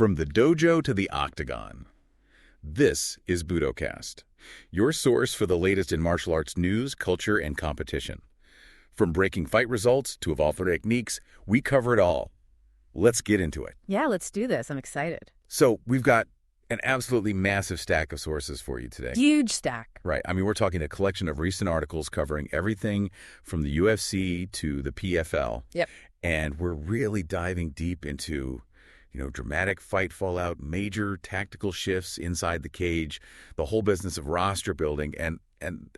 From the dojo to the octagon. This is Budocast, your source for the latest in martial arts news, culture, and competition. From breaking fight results to evolved techniques, we cover it all. Let's get into it. Yeah, let's do this. I'm excited. So we've got an absolutely massive stack of sources for you today. Huge stack. Right. I mean, we're talking a collection of recent articles covering everything from the UFC to the PFL. Yep. And we're really diving deep into dramatic fight fallout, major tactical shifts inside the cage, the whole business of roster building, and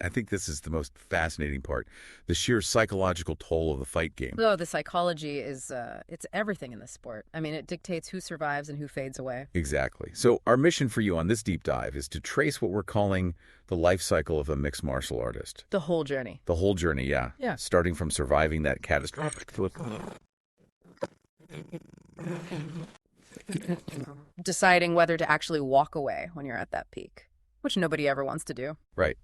I think this is the most fascinating part, the sheer psychological toll of the fight game. Oh, the psychology is, it's everything in this sport. I mean, it dictates who survives and who fades away. Exactly. So our mission for you on this deep dive is to trace what we're calling the life cycle of a mixed martial artist. The whole journey. The whole journey, yeah. Yeah. Starting from surviving that catastrophic Deciding whether to actually walk away when you're at that peak, which nobody ever wants to do. Right.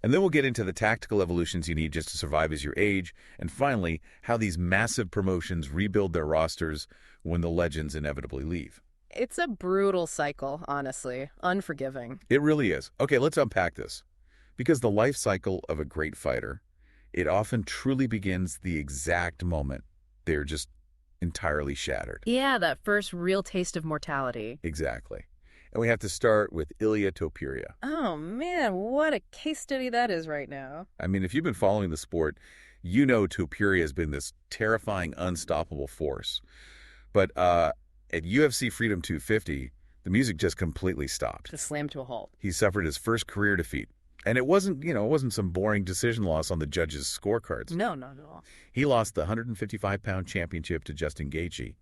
And then we'll get into the tactical evolutions you need just to survive as you age, and finally, how these massive promotions rebuild their rosters when the legends inevitably leave. It's a brutal cycle, honestly. Unforgiving. It really is. Okay, let's unpack this. Because the life cycle of a great fighter, it often truly begins the exact moment they're just entirely shattered. Yeah, that first real taste of mortality. Exactly. And we have to start with Ilia Topuria. Oh, man, what a case study that is right now. I mean, if you've been following the sport, you know Topuria has been this terrifying, unstoppable force. But at UFC Freedom 250, the music just completely stopped. Just slammed to a halt. He suffered his first career defeat. And it wasn't some boring decision loss on the judges' scorecards. No, not at all. He lost the 155-pound championship to Justin Gaethje,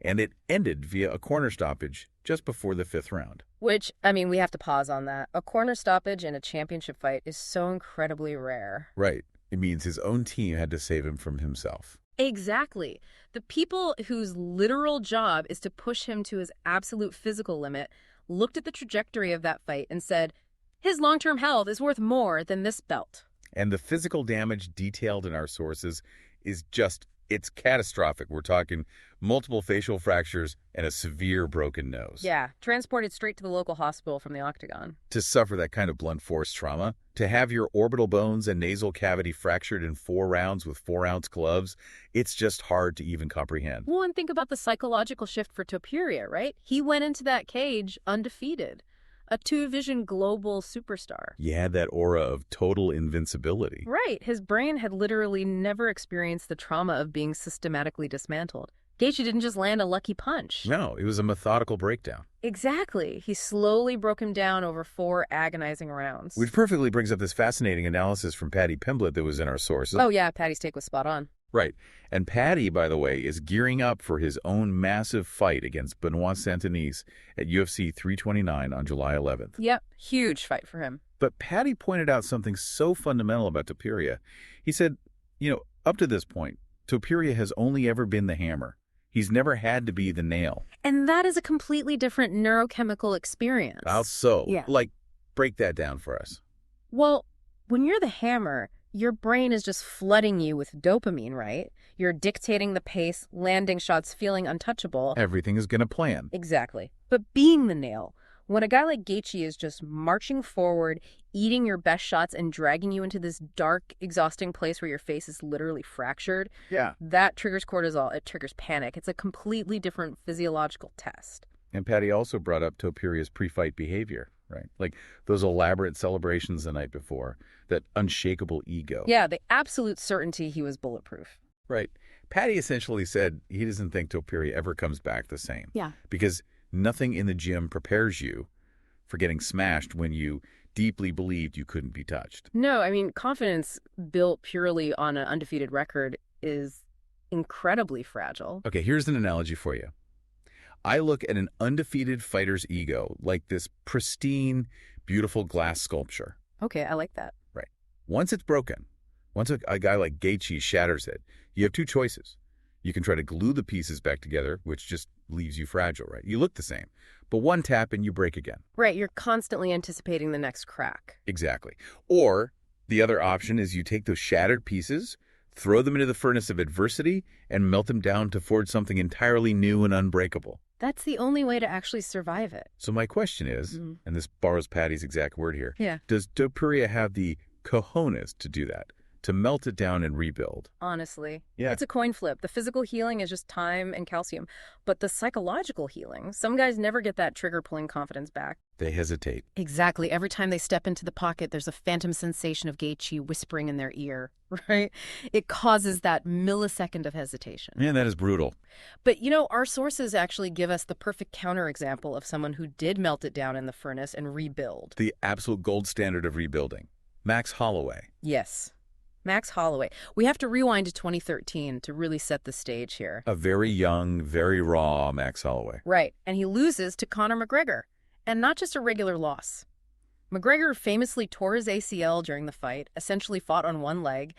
and it ended via a corner stoppage just before the 5th round. Which, I mean, we have to pause on that. A corner stoppage in a championship fight is so incredibly rare. Right. It means his own team had to save him from himself. Exactly. The people whose literal job is to push him to his absolute physical limit looked at the trajectory of that fight and said, his long-term health is worth more than this belt. And the physical damage detailed in our sources is it's catastrophic. We're talking multiple facial fractures and a severe broken nose. Yeah, transported straight to the local hospital from the Octagon. To suffer that kind of blunt force trauma, to have your orbital bones and nasal cavity fractured in 4 rounds with 4-ounce gloves, it's just hard to even comprehend. Well, and think about the psychological shift for Topuria, right? He went into that cage undefeated. A 2-Vision global superstar. You had that aura of total invincibility. Right. His brain had literally never experienced the trauma of being systematically dismantled. Gaethje didn't just land a lucky punch. No, it was a methodical breakdown. Exactly. He slowly broke him down over 4 agonizing rounds. Which perfectly brings up this fascinating analysis from Paddy Pimblett that was in our sources. Oh, yeah. Paddy's take was spot on. Right. And Paddy, by the way, is gearing up for his own massive fight against Benoit Saint-Denis at UFC 329 on July 11th. Yep. Huge fight for him. But Paddy pointed out something so fundamental about Topuria. He said, up to this point, Topuria has only ever been the hammer. He's never had to be the nail. And that is a completely different neurochemical experience. How so? Yeah. Break that down for us. Well, when you're the hammer, your brain is just flooding you with dopamine, right? You're dictating the pace, landing shots, feeling untouchable. Everything is going to plan. Exactly. But being the nail, when a guy like Gaethje is just marching forward, eating your best shots and dragging you into this dark, exhausting place where your face is literally fractured, yeah, that triggers cortisol. It triggers panic. It's a completely different physiological test. And Paddy also brought up Topuria's pre-fight behavior, right? Like those elaborate celebrations the night before, that unshakable ego. Yeah, the absolute certainty he was bulletproof. Right. Paddy essentially said he doesn't think Topuria ever comes back the same. Yeah. Because nothing in the gym prepares you for getting smashed when you deeply believed you couldn't be touched. No, I mean, confidence built purely on an undefeated record is incredibly fragile. Okay, here's an analogy for you. I look at an undefeated fighter's ego like this pristine, beautiful glass sculpture. Okay, I like that. Right. Once it's broken, once a guy like Gaethje shatters it, you have 2 choices. You can try to glue the pieces back together, which just leaves you fragile, right? You look the same, but one tap and you break again. Right, you're constantly anticipating the next crack. Exactly. Or the other option is you take those shattered pieces, throw them into the furnace of adversity, and melt them down to forge something entirely new and unbreakable. That's the only way to actually survive it. So my question is, and this borrows Paddy's exact word here, Yeah. does Topuria have the cojones to do that, to melt it down and rebuild? Honestly. Yeah. It's a coin flip. The physical healing is just time and calcium. But the psychological healing, some guys never get that trigger-pulling confidence back. They hesitate. Exactly. Every time they step into the pocket, there's a phantom sensation of Gaethje whispering in their ear, right? It causes that millisecond of hesitation. Man, that is brutal. But, our sources actually give us the perfect counterexample of someone who did melt it down in the furnace and rebuild. The absolute gold standard of rebuilding. Max Holloway. Yes. Max Holloway. We have to rewind to 2013 to really set the stage here. A very young, very raw Max Holloway. Right. And he loses to Conor McGregor. And not just a regular loss. McGregor famously tore his ACL during the fight, essentially fought on one leg,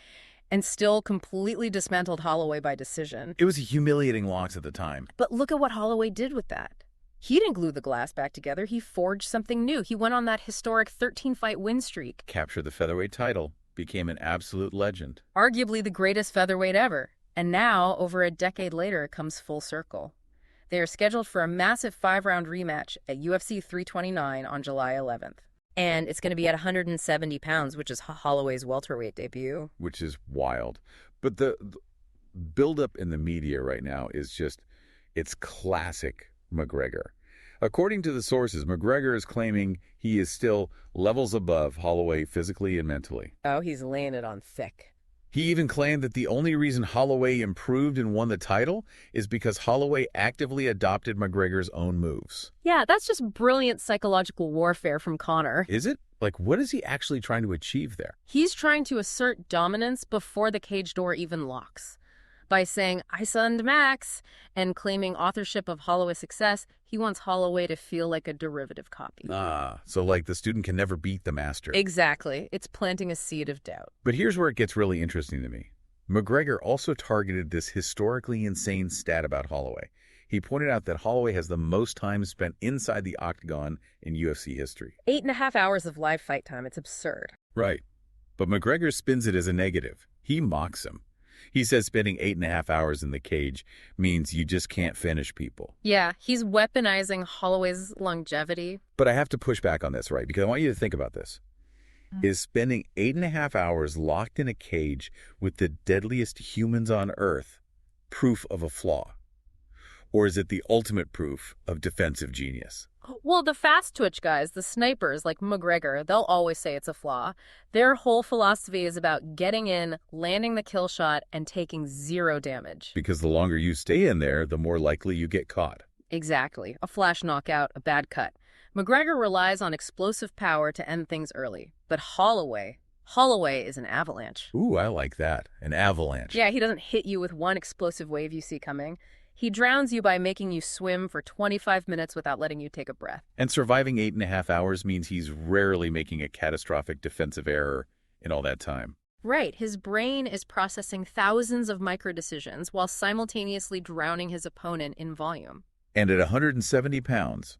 and still completely dismantled Holloway by decision. It was a humiliating loss at the time. But look at what Holloway did with that. He didn't glue the glass back together. He forged something new. He went on that historic 13-fight win streak. Captured the featherweight title. Became an absolute legend. Arguably the greatest featherweight ever. And now, over a decade later, it comes full circle. They are scheduled for a massive 5-round rematch at UFC 329 on July 11th. And it's going to be at 170 pounds, which is Holloway's welterweight debut. Which is wild. But the buildup in the media right now is just, it's classic McGregor. According to the sources, McGregor is claiming he is still levels above Holloway physically and mentally. Oh, he's laying it on thick. He even claimed that the only reason Holloway improved and won the title is because Holloway actively adopted McGregor's own moves. Yeah, that's just brilliant psychological warfare from Conor. Is it? Like, what is he actually trying to achieve there? He's trying to assert dominance before the cage door even locks. By saying, I sunned Max, and claiming authorship of Holloway's success, he wants Holloway to feel like a derivative copy. So like the student can never beat the master. Exactly. It's planting a seed of doubt. But here's where it gets really interesting to me. McGregor also targeted this historically insane stat about Holloway. He pointed out that Holloway has the most time spent inside the octagon in UFC history. 8.5 hours of live fight time. It's absurd. Right. But McGregor spins it as a negative. He mocks him. He says spending 8.5 hours in the cage means you just can't finish people. Yeah, he's weaponizing Holloway's longevity. But I have to push back on this, right? Because I want you to think about this. Is spending 8.5 hours locked in a cage with the deadliest humans on Earth proof of a flaw? Or is it the ultimate proof of defensive genius? Well, the fast twitch guys, the snipers like McGregor, they'll always say it's a flaw. Their whole philosophy is about getting in, landing the kill shot, and taking zero damage. Because the longer you stay in there, the more likely you get caught. Exactly. A flash knockout, a bad cut. McGregor relies on explosive power to end things early. But Holloway is an avalanche. Ooh, I like that. An avalanche. Yeah, he doesn't hit you with one explosive wave you see coming. He drowns you by making you swim for 25 minutes without letting you take a breath. And surviving 8.5 hours means he's rarely making a catastrophic defensive error in all that time. Right. His brain is processing thousands of micro-decisions while simultaneously drowning his opponent in volume. And at 170 pounds,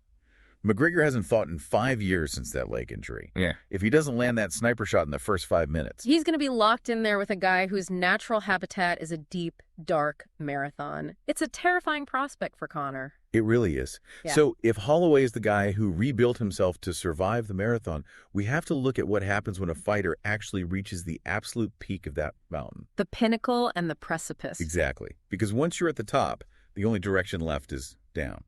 McGregor hasn't fought in 5 years since that leg injury. Yeah. If he doesn't land that sniper shot in the first 5 minutes. He's going to be locked in there with a guy whose natural habitat is a deep, dark marathon. It's a terrifying prospect for Conor. It really is. Yeah. So if Holloway is the guy who rebuilt himself to survive the marathon, we have to look at what happens when a fighter actually reaches the absolute peak of that mountain. The pinnacle and the precipice. Exactly. Because once you're at the top, the only direction left is down.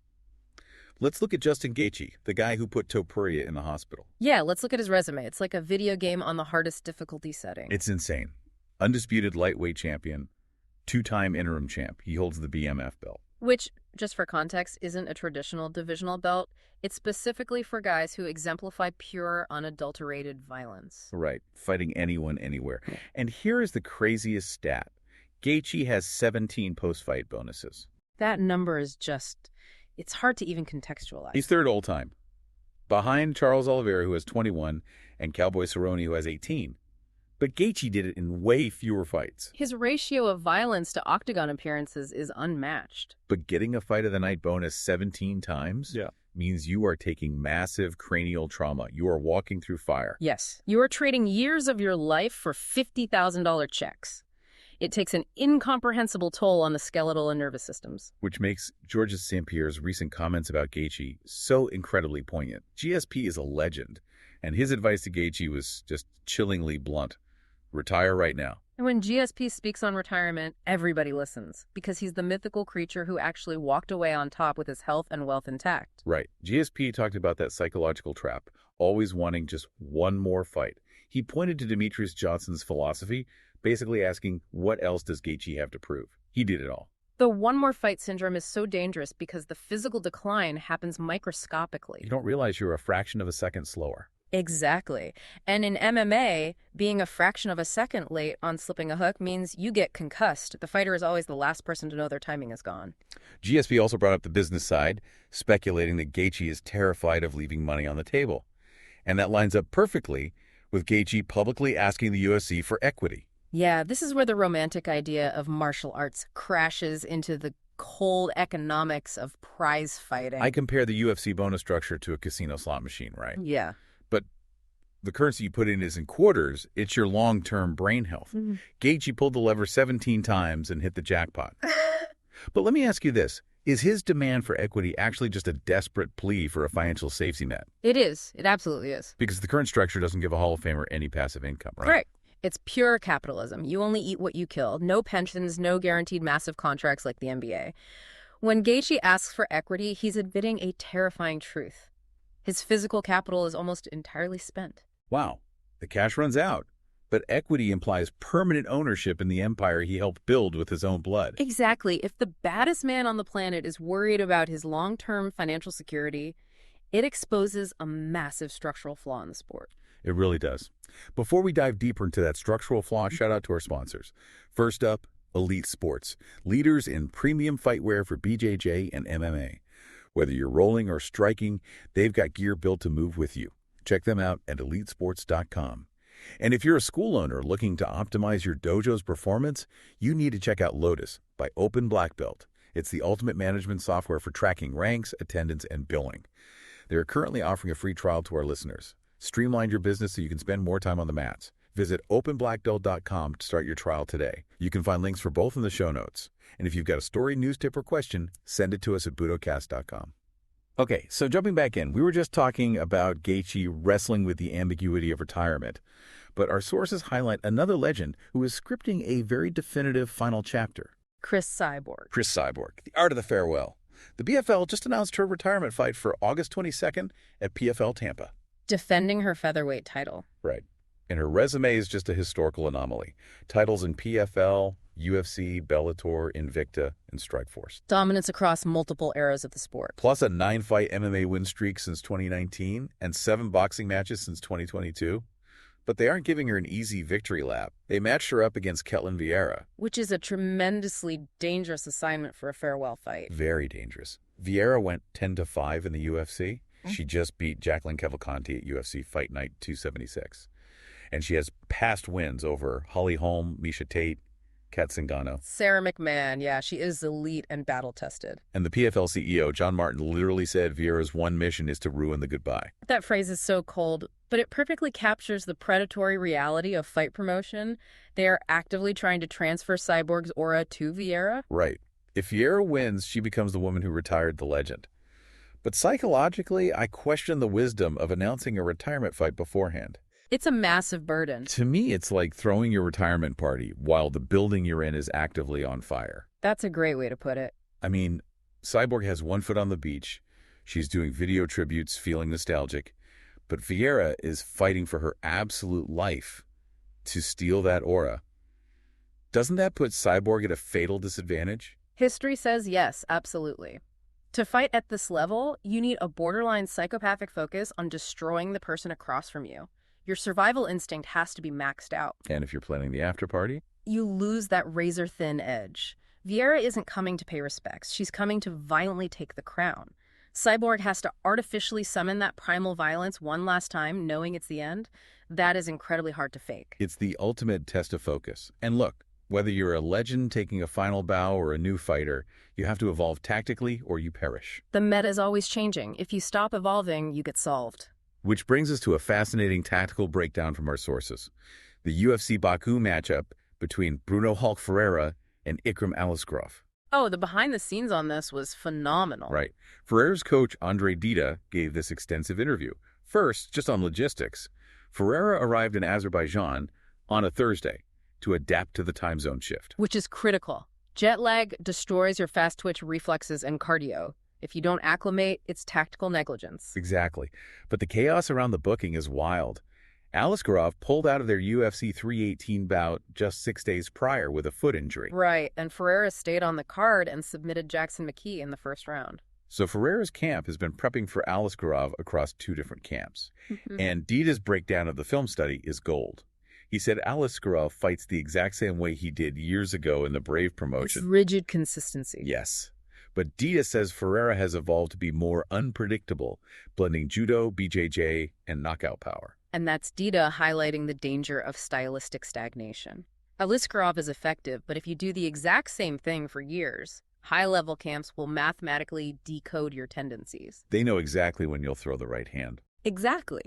Let's look at Justin Gaethje, the guy who put Topuria in the hospital. Yeah, let's look at his resume. It's like a video game on the hardest difficulty setting. It's insane. Undisputed lightweight champion, 2-time interim champ. He holds the BMF belt. Which, just for context, isn't a traditional divisional belt. It's specifically for guys who exemplify pure, unadulterated violence. Right. Fighting anyone, anywhere. And here is the craziest stat. Gaethje has 17 post-fight bonuses. That number is just... It's hard to even contextualize. He's third all-time, behind Charles Oliveira, who has 21, and Cowboy Cerrone, who has 18. But Gaethje did it in way fewer fights. His ratio of violence to octagon appearances is unmatched. But getting a fight of the night bonus 17 times means you are taking massive cranial trauma. You are walking through fire. Yes. You are trading years of your life for $50,000 checks. It takes an incomprehensible toll on the skeletal and nervous systems. Which makes Georges St-Pierre's recent comments about Gaethje so incredibly poignant. GSP is a legend, and his advice to Gaethje was just chillingly blunt. Retire right now. And when GSP speaks on retirement, everybody listens, because he's the mythical creature who actually walked away on top with his health and wealth intact. Right. GSP talked about that psychological trap, always wanting just one more fight. He pointed to Demetrius Johnson's philosophy, basically asking, what else does Gaethje have to prove? He did it all. The one more fight syndrome is so dangerous because the physical decline happens microscopically. You don't realize you're a fraction of a second slower. Exactly. And in MMA, being a fraction of a second late on slipping a hook means you get concussed. The fighter is always the last person to know their timing is gone. GSP also brought up the business side, speculating that Gaethje is terrified of leaving money on the table. And that lines up perfectly with Gaethje publicly asking the UFC for equity. Yeah, this is where the romantic idea of martial arts crashes into the cold economics of prize fighting. I compare the UFC bonus structure to a casino slot machine, right? Yeah. But the currency you put in is in quarters. It's your long-term brain health. Gaethje pulled the lever 17 times and hit the jackpot. But let me ask you this. Is his demand for equity actually just a desperate plea for a financial safety net? It is. It absolutely is. Because the current structure doesn't give a Hall of Famer any passive income, right? Correct. It's pure capitalism. You only eat what you kill. No pensions, no guaranteed massive contracts like the NBA. When Gaethje asks for equity, he's admitting a terrifying truth. His physical capital is almost entirely spent. Wow. The cash runs out. But equity implies permanent ownership in the empire he helped build with his own blood. Exactly. If the baddest man on the planet is worried about his long-term financial security, it exposes a massive structural flaw in the sport. It really does. Before we dive deeper into that structural flaw, shout out to our sponsors. First up, Elite Sports, leaders in premium fightwear for BJJ and MMA. Whether you're rolling or striking, they've got gear built to move with you. Check them out at elitesports.com. And if you're a school owner looking to optimize your dojo's performance, you need to check out Lotus by Open Black Belt. It's the ultimate management software for tracking ranks, attendance, and billing. They're currently offering a free trial to our listeners. Streamline your business so you can spend more time on the mats. Visit openblackbelt.com to start your trial today. You can find links for both in the show notes. And if you've got a story, news tip, or question, send it to us at budocast.com. Okay, so jumping back in, we were just talking about Gaethje wrestling with the ambiguity of retirement. But our sources highlight another legend who is scripting a very definitive final chapter. Cris Cyborg. Cris Cyborg, the art of the farewell. The PFL just announced her retirement fight for August 22nd at PFL Tampa. Defending her featherweight title. Right. And her resume is just a historical anomaly. Titles in PFL, UFC, Bellator, Invicta, and Strikeforce. Dominance across multiple eras of the sport. Plus a 9-fight MMA win streak since 2019 and 7 boxing matches since 2022. But they aren't giving her an easy victory lap. They matched her up against Ketlen Vieira. Which is a tremendously dangerous assignment for a farewell fight. Very dangerous. Vieira went 10-5 in the UFC. She just beat Jacqueline Cavalcanti at UFC Fight Night 276. And she has past wins over Holly Holm, Miesha Tate, Kat Zingano. Sarah McMahon, yeah, she is elite and battle-tested. And the PFL CEO, John Martin, literally said Vieira's one mission is to ruin the goodbye. That phrase is so cold, but it perfectly captures the predatory reality of fight promotion. They are actively trying to transfer Cyborg's aura to Vieira. Right. If Vieira wins, she becomes the woman who retired the legend. But psychologically, I question the wisdom of announcing a retirement fight beforehand. It's a massive burden. To me, it's like throwing your retirement party while the building you're in is actively on fire. That's a great way to put it. I mean, Cyborg has one foot on the beach. She's doing video tributes, feeling nostalgic. But Vieira is fighting for her absolute life to steal that aura. Doesn't that put Cyborg at a fatal disadvantage? History says yes, absolutely. To fight at this level, you need a borderline psychopathic focus on destroying the person across from you. Your survival instinct has to be maxed out. And if you're planning the after party? You lose that razor-thin edge. Vieira isn't coming to pay respects. She's coming to violently take the crown. Cyborg has to artificially summon that primal violence one last time, knowing it's the end. That is incredibly hard to fake. It's the ultimate test of focus. And look, whether you're a legend taking a final bow or a new fighter, you have to evolve tactically or you perish. The meta is always changing. If you stop evolving, you get solved. Which brings us to a fascinating tactical breakdown from our sources. The UFC Baku matchup between Bruno Hulk Ferreira and Ikram Aliskerov. Oh, the behind the scenes on this was phenomenal. Right. Ferreira's coach, Andre Dida, gave this extensive interview. First, just on logistics, Ferreira arrived in Azerbaijan on a Thursday to adapt to the time zone shift. Which is critical. Jet lag destroys your fast twitch reflexes and cardio. If you don't acclimate, it's tactical negligence. Exactly. But the chaos around the booking is wild. Aliskerov pulled out of their UFC 318 bout just 6 days prior with a foot injury. Right, and Ferreira stayed on the card and submitted Jackson McKee in the first round. So Ferreira's camp has been prepping for Aliskerov across 2 different camps. And Dida's breakdown of the film study is gold. He said Aliskerov fights the exact same way he did years ago in the Brave promotion. It's rigid consistency. Yes. But Dida says Ferreira has evolved to be more unpredictable, blending judo, BJJ, and knockout power. And that's Dida highlighting the danger of stylistic stagnation. Aliskerov is effective, but if you do the exact same thing for years, high-level camps will mathematically decode your tendencies. They know exactly when you'll throw the right hand. Exactly.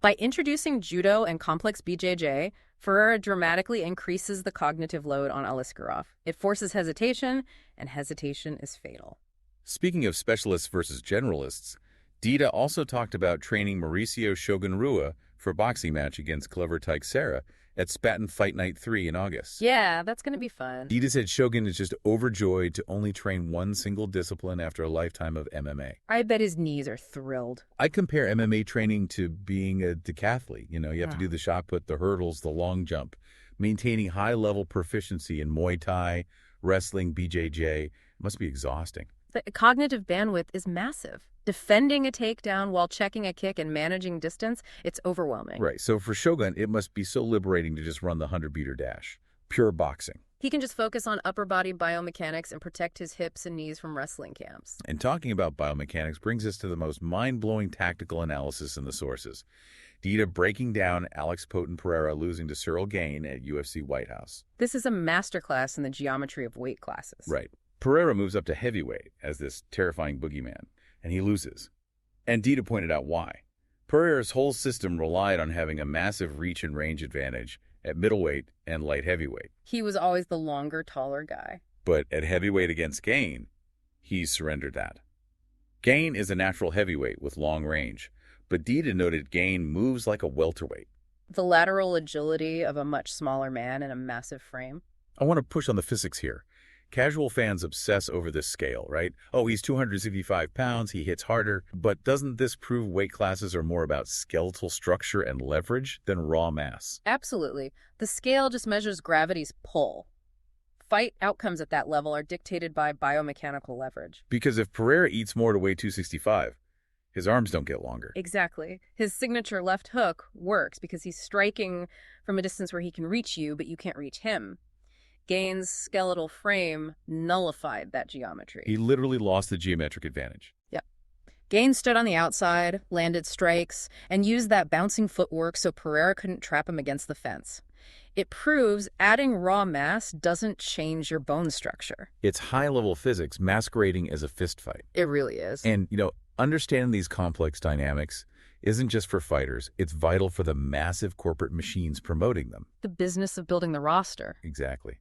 By introducing judo and complex BJJ, Ferreira dramatically increases the cognitive load on Aliskerov. It forces hesitation, and hesitation is fatal. Speaking of specialists versus generalists, Dida also talked about training Mauricio Shogun Rua for a boxing match against Clever Teixeira at Spaten Fight Night 3 in August. Yeah, that's going to be fun. Dida said Shogun is just overjoyed to only train one single discipline after a lifetime of MMA. I bet his knees are thrilled. I compare MMA training to being a decathlete. You know, you have to do the shot put, the hurdles, the long jump, maintaining high-level proficiency in Muay Thai, wrestling, BJJ. It must be exhausting. The cognitive bandwidth is massive. Defending a takedown while checking a kick and managing distance, it's overwhelming. Right. So for Shogun, it must be so liberating to just run the 100-meter dash. Pure boxing. He can just focus on upper body biomechanics and protect his hips and knees from wrestling camps. And talking about biomechanics brings us to the most mind-blowing tactical analysis in the sources. Dida breaking down Alex Poten Pereira losing to Cyril Gane at UFC White House. This is a masterclass in the geometry of weight classes. Right. Pereira moves up to heavyweight as this terrifying boogeyman, and he loses. And Dida pointed out why. Pereira's whole system relied on having a massive reach and range advantage at middleweight and light heavyweight. He was always the longer, taller guy. But at heavyweight against Gane, he surrendered that. Gane is a natural heavyweight with long range, but Dida noted Gane moves like a welterweight. The lateral agility of a much smaller man in a massive frame. I want to push on the physics here. Casual fans obsess over this scale, right? Oh, he's 265 pounds, he hits harder. But doesn't this prove weight classes are more about skeletal structure and leverage than raw mass? Absolutely. The scale just measures gravity's pull. Fight outcomes at that level are dictated by biomechanical leverage. Because if Pereira eats more to weigh 265, his arms don't get longer. Exactly. His signature left hook works because he's striking from a distance where he can reach you, but you can't reach him. Gane's skeletal frame nullified that geometry. He literally lost the geometric advantage. Yep. Gane stood on the outside, landed strikes, and used that bouncing footwork so Pereira couldn't trap him against the fence. It proves adding raw mass doesn't change your bone structure. It's high-level physics masquerading as a fist fight. It really is. And, understanding these complex dynamics isn't just for fighters. It's vital for the massive corporate machines promoting them. The business of building the roster. Exactly.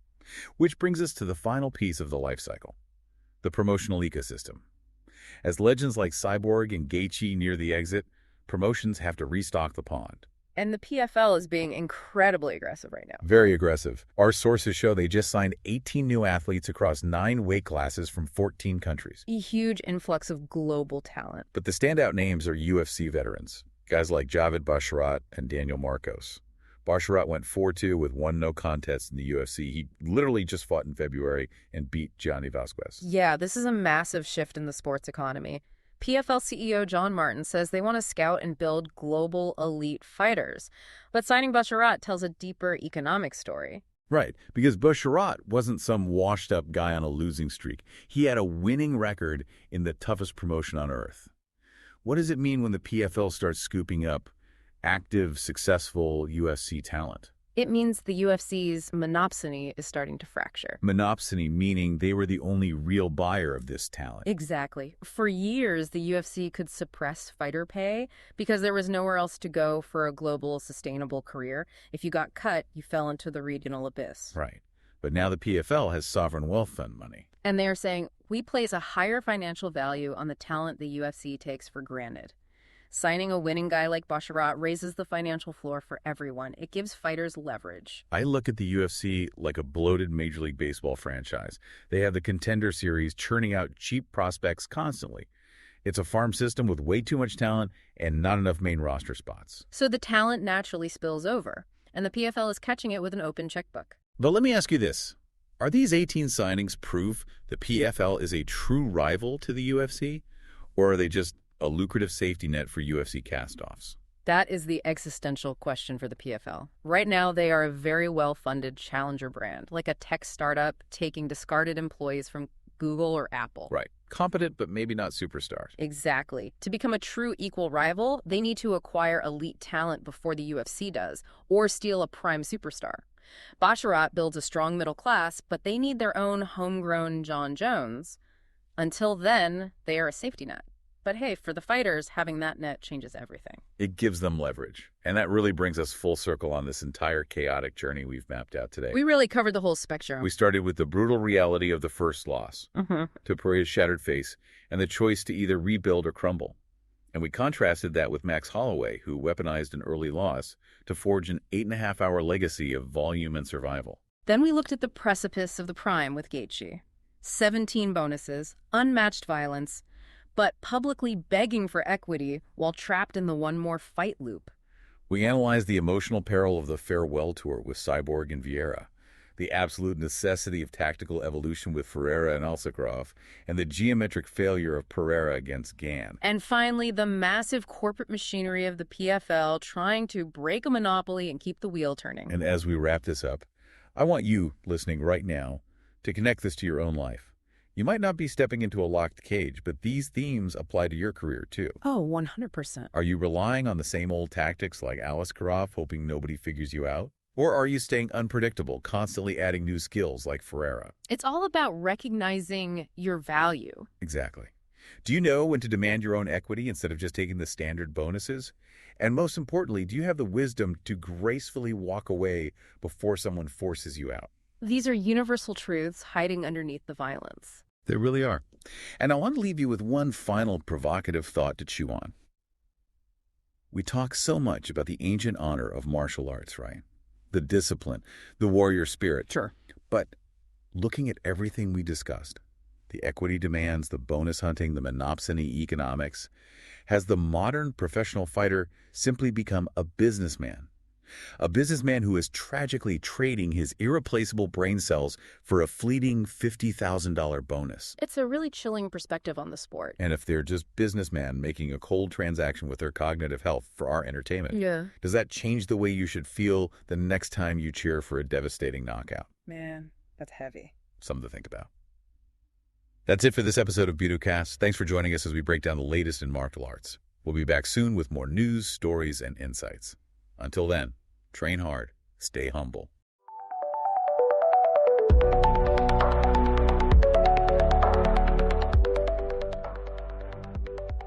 Which brings us to the final piece of the life cycle, the promotional ecosystem. As legends like Cyborg and Gaethje near the exit, promotions have to restock the pond. And the PFL is being incredibly aggressive right now. Very aggressive. Our sources show they just signed 18 new athletes across 9 weight classes from 14 countries. A huge influx of global talent. But the standout names are UFC veterans, guys like Javid Basharat and Daniel Marcos. Basharat went 4-2 with 1 no contest in the UFC. He literally just fought in February and beat Gianni Vasquez. Yeah, this is a massive shift in the sports economy. PFL CEO John Martin says they want to scout and build global elite fighters. But signing Basharat tells a deeper economic story. Right, because Basharat wasn't some washed-up guy on a losing streak. He had a winning record in the toughest promotion on earth. What does it mean when the PFL starts scooping up active, successful UFC talent? It means the UFC's monopsony is starting to fracture. Monopsony meaning they were the only real buyer of this talent. Exactly. For years, the UFC could suppress fighter pay because there was nowhere else to go for a global, sustainable career. If you got cut, you fell into the regional abyss. Right. But now the PFL has sovereign wealth fund money. And they are saying, we place a higher financial value on the talent the UFC takes for granted. Signing a winning guy like Basharat raises the financial floor for everyone. It gives fighters leverage. I look at the UFC like a bloated Major League Baseball franchise. They have the Contender Series churning out cheap prospects constantly. It's a farm system with way too much talent and not enough main roster spots. So the talent naturally spills over, and the PFL is catching it with an open checkbook. But let me ask you this. Are these 18 signings proof the PFL is a true rival to the UFC? Or are they just a lucrative safety net for UFC castoffs? That is the existential question for the PFL. Right now, they are a very well-funded challenger brand, like a tech startup taking discarded employees from Google or Apple. Right. Competent, but maybe not superstars. Exactly. To become a true equal rival, they need to acquire elite talent before the UFC does, or steal a prime superstar. Basharat builds a strong middle class, but they need their own homegrown John Jones. Until then, they are a safety net. But hey, for the fighters, having that net changes everything. It gives them leverage. And that really brings us full circle on this entire chaotic journey we've mapped out today. We really covered the whole spectrum. We started with the brutal reality of the first loss, Topuria's shattered face, and the choice to either rebuild or crumble. And we contrasted that with Max Holloway, who weaponized an early loss to forge an 8.5-hour legacy of volume and survival. Then we looked at the precipice of the prime with Gaethje. 17 bonuses, unmatched violence, but publicly begging for equity while trapped in the one more fight loop. We analyzed the emotional peril of the farewell tour with Cyborg and Vieira, the absolute necessity of tactical evolution with Ferreira and Alsakrov, and the geometric failure of Pereira against Gann. And finally, the massive corporate machinery of the PFL trying to break a monopoly and keep the wheel turning. And as we wrap this up, I want you, listening right now, to connect this to your own life. You might not be stepping into a locked cage, but these themes apply to your career too. Oh, 100%. Are you relying on the same old tactics like Alsakrov, hoping nobody figures you out? Or are you staying unpredictable, constantly adding new skills like Ferreira? It's all about recognizing your value. Exactly. Do you know when to demand your own equity instead of just taking the standard bonuses? And most importantly, do you have the wisdom to gracefully walk away before someone forces you out? These are universal truths hiding underneath the violence. They really are. And I want to leave you with one final provocative thought to chew on. We talk so much about the ancient honor of martial arts, right? The discipline, the warrior spirit. Sure. But looking at everything we discussed, the equity demands, the bonus hunting, the monopsony economics, has the modern professional fighter simply become a businessman? A businessman who is tragically trading his irreplaceable brain cells for a fleeting $50,000 bonus. It's a really chilling perspective on the sport. And if they're just businessmen making a cold transaction with their cognitive health for our entertainment, does that change the way you should feel the next time you cheer for a devastating knockout? Man, that's heavy. Something to think about. That's it for this episode of Budocast. Thanks for joining us as we break down the latest in martial arts. We'll be back soon with more news, stories, and insights. Until then, train hard, stay humble,